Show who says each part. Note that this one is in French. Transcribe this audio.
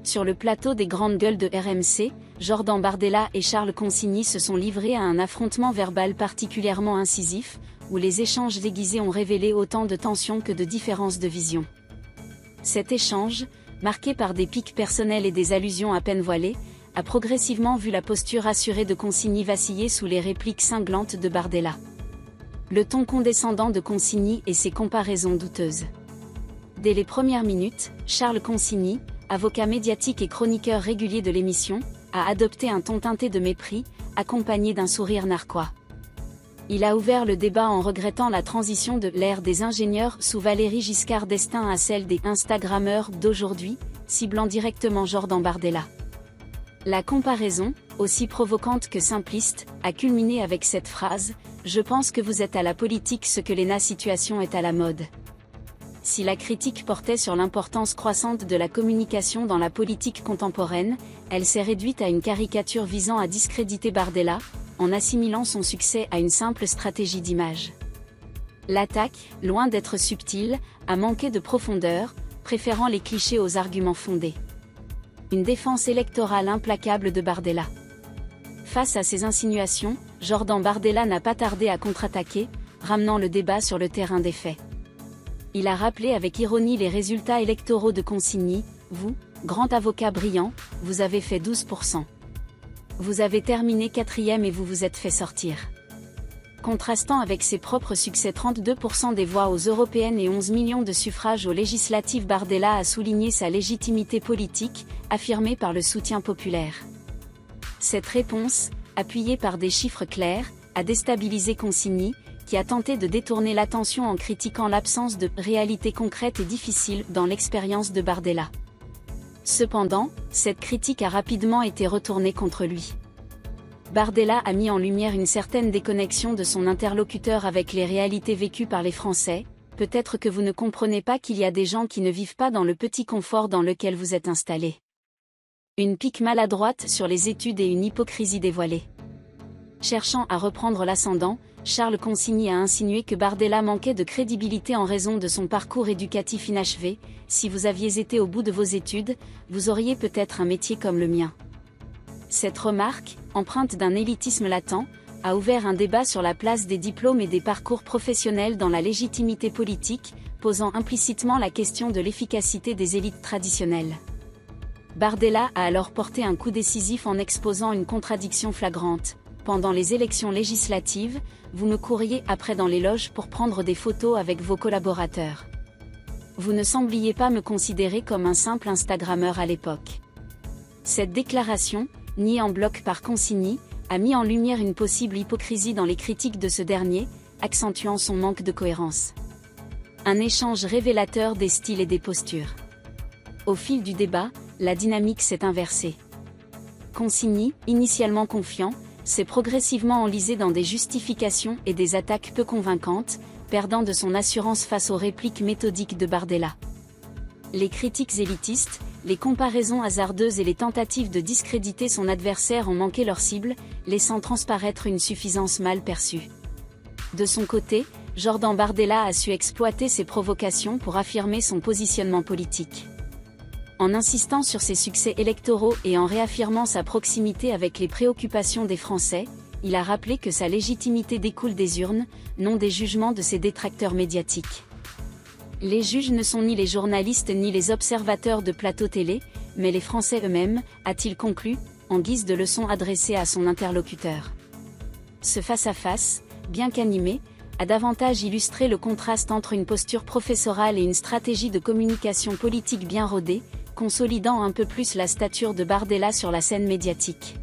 Speaker 1: Sur le plateau des grandes gueules de RMC, Jordan Bardella et Charles Consigny se sont livrés à un affrontement verbal particulièrement incisif, où les échanges déguisés ont révélé autant de tensions que de différences de vision. Cet échange, marqué par des piques personnelles et des allusions à peine voilées, a progressivement vu la posture assurée de Consigny vaciller sous les répliques cinglantes de Bardella. Le ton condescendant de Consigny et ses comparaisons douteuses. Dès les premières minutes, Charles Consigny, avocat médiatique et chroniqueur régulier de l'émission, a adopté un ton teinté de mépris, accompagné d'un sourire narquois. Il a ouvert le débat en regrettant la transition de l'ère des ingénieurs sous Valéry Giscard d'Estaing à celle des Instagrammeurs d'aujourd'hui, ciblant directement Jordan Bardella. La comparaison, aussi provocante que simpliste, a culminé avec cette phrase « Je pense que vous êtes à la politique ce que l'ENA situation est à la mode ». Si la critique portait sur l'importance croissante de la communication dans la politique contemporaine, elle s'est réduite à une caricature visant à discréditer Bardella, en assimilant son succès à une simple stratégie d'image. L'attaque, loin d'être subtile, a manqué de profondeur, préférant les clichés aux arguments fondés. Une défense électorale implacable de Bardella. Face à ces insinuations, Jordan Bardella n'a pas tardé à contre-attaquer, ramenant le débat sur le terrain des faits. Il a rappelé avec ironie les résultats électoraux de Consigny. « Vous, grand avocat brillant, vous avez fait 12%. Vous avez terminé 4e et vous vous êtes fait sortir. » Contrastant avec ses propres succès 32% des voix aux européennes et 11 millions de suffrages aux législatives, Bardella a souligné sa légitimité politique, affirmée par le soutien populaire. Cette réponse, appuyée par des chiffres clairs, a déstabilisé Consigny, qui a tenté de détourner l'attention en critiquant l'absence de « réalité concrète et difficile » dans l'expérience de Bardella. Cependant, cette critique a rapidement été retournée contre lui. Bardella a mis en lumière une certaine déconnexion de son interlocuteur avec les réalités vécues par les Français. « Peut-être que vous ne comprenez pas qu'il y a des gens qui ne vivent pas dans le petit confort dans lequel vous êtes installé. » Une pique maladroite sur les études et une hypocrisie dévoilée. Cherchant à reprendre l'ascendant, Charles Consigny a insinué que Bardella manquait de crédibilité en raison de son parcours éducatif inachevé. « Si vous aviez été au bout de vos études, vous auriez peut-être un métier comme le mien. » Cette remarque, empreinte d'un élitisme latent, a ouvert un débat sur la place des diplômes et des parcours professionnels dans la légitimité politique, posant implicitement la question de l'efficacité des élites traditionnelles. Bardella a alors porté un coup décisif en exposant une contradiction flagrante. Pendant les élections législatives, vous me couriez après dans les loges pour prendre des photos avec vos collaborateurs. Vous ne sembliez pas me considérer comme un simple Instagrammeur à l'époque. Cette déclaration, niée en bloc par Consigny, a mis en lumière une possible hypocrisie dans les critiques de ce dernier, accentuant son manque de cohérence. Un échange révélateur des styles et des postures. Au fil du débat, la dynamique s'est inversée. Consigny, initialement confiant, s'est progressivement enlisé dans des justifications et des attaques peu convaincantes, perdant de son assurance face aux répliques méthodiques de Bardella. Les critiques élitistes, les comparaisons hasardeuses et les tentatives de discréditer son adversaire ont manqué leur cible, laissant transparaître une suffisance mal perçue. De son côté, Jordan Bardella a su exploiter ces provocations pour affirmer son positionnement politique. En insistant sur ses succès électoraux et en réaffirmant sa proximité avec les préoccupations des Français, il a rappelé que sa légitimité découle des urnes, non des jugements de ses détracteurs médiatiques. Les juges ne sont ni les journalistes ni les observateurs de plateaux télé, mais les Français eux-mêmes, a-t-il conclu, en guise de leçon adressée à son interlocuteur. Ce face-à-face, bien qu'animé, a davantage illustré le contraste entre une posture professorale et une stratégie de communication politique bien rodée, consolidant un peu plus la stature de Bardella sur la scène médiatique.